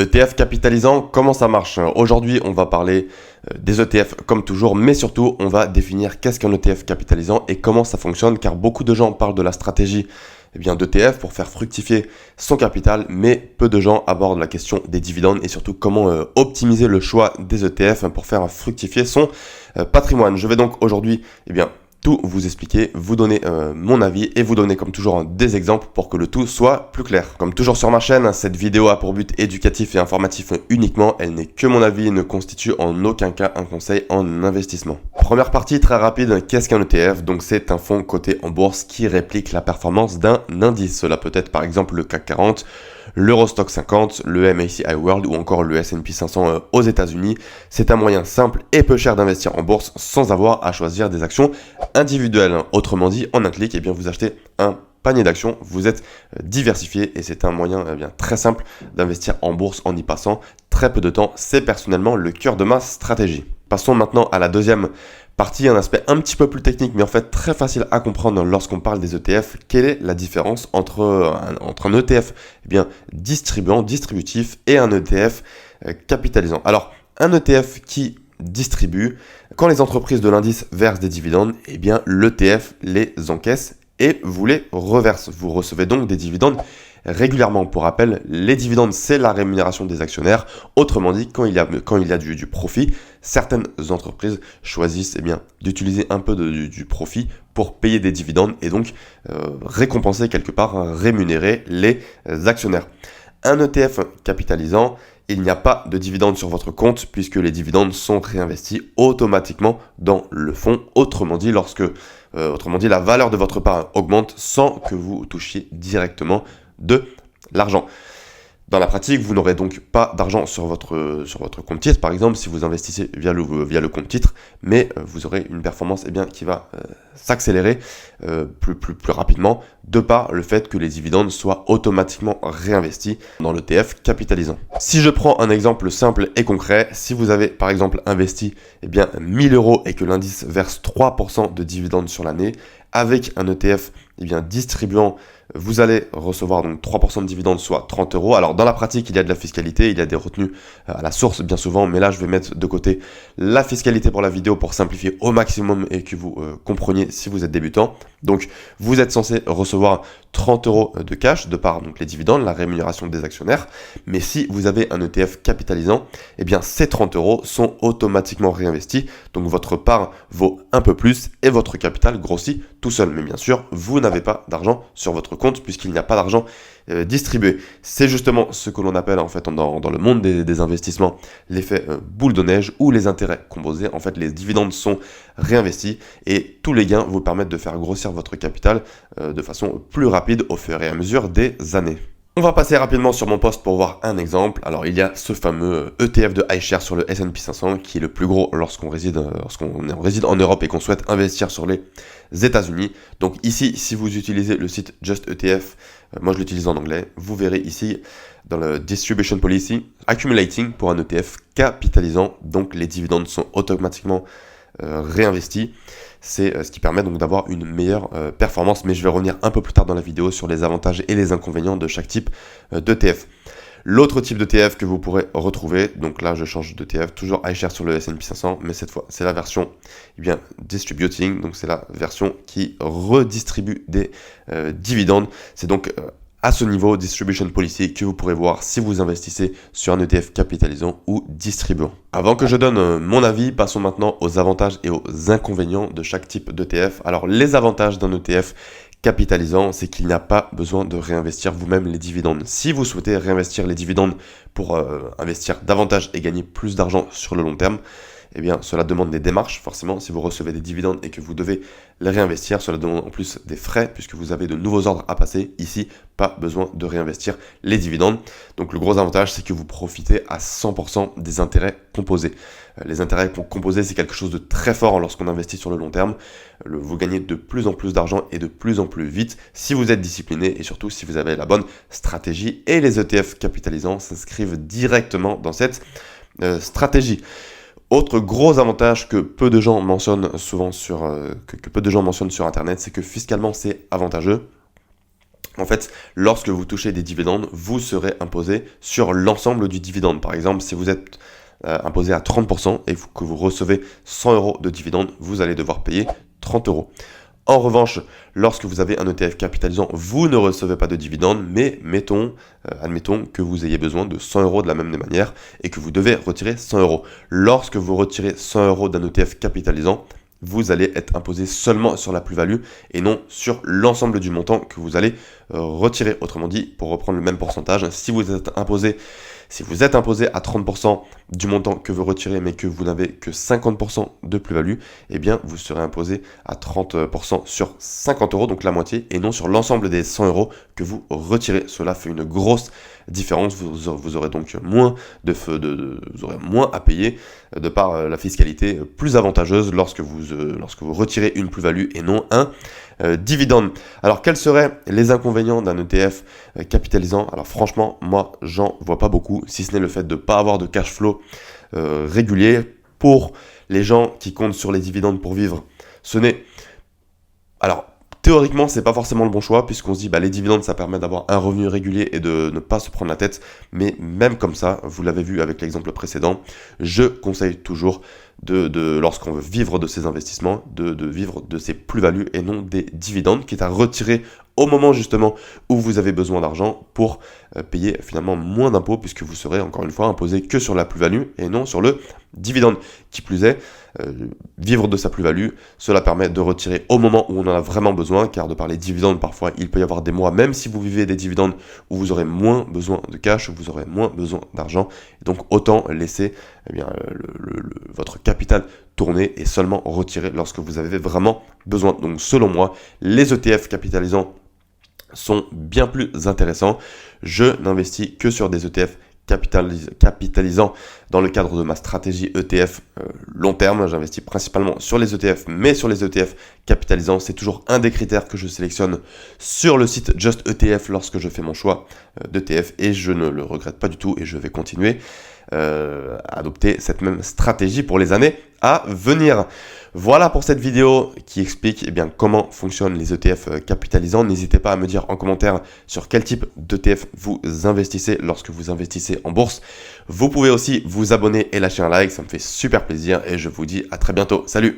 ETF capitalisant, comment ça marche? Aujourd'hui, on va parler des ETF comme toujours, mais surtout, on va définir qu'est-ce qu'un ETF capitalisant et comment ça fonctionne, car beaucoup de gens parlent de la stratégie d'ETF pour faire fructifier son capital, mais peu de gens abordent la question des dividendes et surtout comment optimiser le choix des ETF pour faire fructifier son patrimoine. Je vais donc aujourd'hui, tout vous expliquer, vous donner mon avis et vous donner comme toujours des exemples pour que le tout soit plus clair. Comme toujours sur ma chaîne, cette vidéo a pour but éducatif et informatif uniquement. Elle n'est que mon avis et ne constitue en aucun cas un conseil en investissement. Première partie très rapide, qu'est-ce qu'un ETF? Donc c'est un fonds coté en bourse qui réplique la performance d'un indice. Cela peut être par exemple le CAC 40, l'Eurostock 50, le MSCI World ou encore le S&P 500 aux États-Unis. C'est un moyen simple et peu cher d'investir en bourse sans avoir à choisir des actions individuelles. Autrement dit, en un clic, vous achetez un panier d'actions, vous êtes diversifié et c'est un moyen très simple d'investir en bourse en y passant très peu de temps. C'est personnellement le cœur de ma stratégie. Passons maintenant à la deuxième partie, un aspect un petit peu plus technique, mais en fait très facile à comprendre lorsqu'on parle des ETF. Quelle est la différence entre un ETF distributif et un ETF capitalisant? Alors, un ETF qui distribue, quand les entreprises de l'indice versent des dividendes, l'ETF les encaisse et vous les reverse. Vous recevez donc des dividendes régulièrement. Pour rappel, les dividendes, c'est la rémunération des actionnaires. Autrement dit, quand il y a du profit, certaines entreprises choisissent d'utiliser un peu du profit pour payer des dividendes et donc récompenser quelque part, rémunérer les actionnaires. Un ETF capitalisant, il n'y a pas de dividendes sur votre compte puisque les dividendes sont réinvestis automatiquement dans le fonds. Autrement dit, la valeur de votre part augmente sans que vous touchiez directement de l'argent. Dans la pratique, vous n'aurez donc pas d'argent sur votre compte titre, par exemple, si vous investissez via le compte titre, mais vous aurez une performance qui va s'accélérer plus rapidement de par le fait que les dividendes soient automatiquement réinvestis dans l'ETF capitalisant. Si je prends un exemple simple et concret, si vous avez par exemple investi 1000 € et que l'indice verse 3% de dividendes sur l'année, avec un ETF distribuant, vous allez recevoir donc 3% de dividendes, soit 30 €. Alors dans la pratique, il y a de la fiscalité, il y a des retenues à la source bien souvent, mais là je vais mettre de côté la fiscalité pour la vidéo pour simplifier au maximum et que vous compreniez si vous êtes débutant. Donc vous êtes censé recevoir 30 € de cash de par donc les dividendes, la rémunération des actionnaires. Mais si vous avez un ETF capitalisant, ces 30 € sont automatiquement réinvestis. Donc votre part vaut un peu plus et votre capital grossit tout seul. Mais bien sûr, vous n'avez pas d'argent sur votre compte puisqu'il n'y a pas d'argent distribué. C'est justement ce que l'on appelle en fait dans le monde des investissements l'effet boule de neige ou les intérêts composés. En fait, les dividendes sont réinvestis et tous les gains vous permettent de faire grossir votre capital de façon plus rapide au fur et à mesure des années. On va passer rapidement sur mon post pour voir un exemple. Alors il y a ce fameux ETF de iShares sur le S&P 500 qui est le plus gros lorsqu'on réside en Europe et qu'on souhaite investir sur les États-Unis. Donc ici, si vous utilisez le site Just ETF, moi je l'utilise en anglais, vous verrez ici dans le Distribution Policy, Accumulating pour un ETF capitalisant, donc les dividendes sont automatiquement réinvestis. C'est ce qui permet donc d'avoir une meilleure performance, mais je vais revenir un peu plus tard dans la vidéo sur les avantages et les inconvénients de chaque type d'ETF. L'autre type d'ETF que vous pourrez retrouver, donc là je change d'ETF, toujours iShares sur le S&P 500, mais cette fois c'est la version Distributing, donc c'est la version qui redistribue des dividendes. C'est donc à ce niveau Distribution Policy que vous pourrez voir si vous investissez sur un ETF capitalisant ou distribuant. Avant que je donne mon avis, passons maintenant aux avantages et aux inconvénients de chaque type d'ETF. Alors les avantages d'un ETF capitalisant, c'est qu'il n'y a pas besoin de réinvestir vous-même les dividendes. Si vous souhaitez réinvestir les dividendes pour investir davantage et gagner plus d'argent sur le long terme, cela demande des démarches, forcément. Si vous recevez des dividendes et que vous devez les réinvestir, cela demande en plus des frais puisque vous avez de nouveaux ordres à passer. Ici, pas besoin de réinvestir les dividendes. Donc le gros avantage, c'est que vous profitez à 100% des intérêts composés. Les intérêts composés, c'est quelque chose de très fort lorsqu'on investit sur le long terme. Vous gagnez de plus en plus d'argent et de plus en plus vite si vous êtes discipliné et surtout si vous avez la bonne stratégie. Et les ETF capitalisants s'inscrivent directement dans cette stratégie. Autre gros avantage que peu de gens mentionnent souvent sur Internet, c'est que fiscalement c'est avantageux. En fait, lorsque vous touchez des dividendes, vous serez imposé sur l'ensemble du dividende. Par exemple, si vous êtes imposé à 30% et que vous recevez 100 euros de dividendes, vous allez devoir payer 30 euros. En revanche, lorsque vous avez un ETF capitalisant, vous ne recevez pas de dividendes, mais admettons que vous ayez besoin de 100 euros de la même manière et que vous devez retirer 100 euros. Lorsque vous retirez 100 euros d'un ETF capitalisant, vous allez être imposé seulement sur la plus-value et non sur l'ensemble du montant que vous allez retirer. Autrement dit, pour reprendre le même pourcentage, si vous êtes imposé à 30% du montant que vous retirez, mais que vous n'avez que 50% de plus-value, eh bien, vous serez imposé à 30% sur 50 euros, donc la moitié, et non sur l'ensemble des 100 euros que vous retirez. Cela fait une grosse différence. Vous aurez donc moins vous aurez moins à payer de par la fiscalité plus avantageuse lorsque vous retirez une plus-value et non un dividende. Alors, quels seraient les inconvénients d'un ETF capitalisant? Alors franchement, moi, j'en vois pas beaucoup, si ce n'est le fait de ne pas avoir de cash flow régulier. Pour les gens qui comptent sur les dividendes pour vivre, alors, théoriquement, c'est pas forcément le bon choix, puisqu'on se dit, les dividendes, ça permet d'avoir un revenu régulier et de ne pas se prendre la tête. Mais même comme ça, vous l'avez vu avec l'exemple précédent, je conseille toujours lorsqu'on veut vivre de ces investissements, de vivre de ces plus-values et non des dividendes, qui est à retirer au moment justement où vous avez besoin d'argent pour payer finalement moins d'impôts, puisque vous serez encore une fois imposé que sur la plus-value et non sur le dividende. Qui plus est, vivre de sa plus-value, cela permet de retirer au moment où on en a vraiment besoin, car de par les dividendes, parfois il peut y avoir des mois, même si vous vivez des dividendes, où vous aurez moins besoin de cash, où vous aurez moins besoin d'argent, et donc autant laisser votre capital tourner et seulement retirer lorsque vous avez vraiment besoin. Donc selon moi, les ETF capitalisants sont bien plus intéressants. Je n'investis que sur des ETF capitalisant dans le cadre de ma stratégie ETF long terme. J'investis principalement sur les ETF, mais sur les ETF capitalisants, c'est toujours un des critères que je sélectionne sur le site Just ETF lorsque je fais mon choix d'ETF, et je ne le regrette pas du tout et je vais continuer à adopter cette même stratégie pour les années à venir. Voilà pour cette vidéo qui explique comment fonctionnent les ETF capitalisants. N'hésitez pas à me dire en commentaire sur quel type d'ETF vous investissez lorsque vous investissez en bourse. Vous pouvez aussi vous abonner et lâcher un like, ça me fait super plaisir et je vous dis à très bientôt. Salut!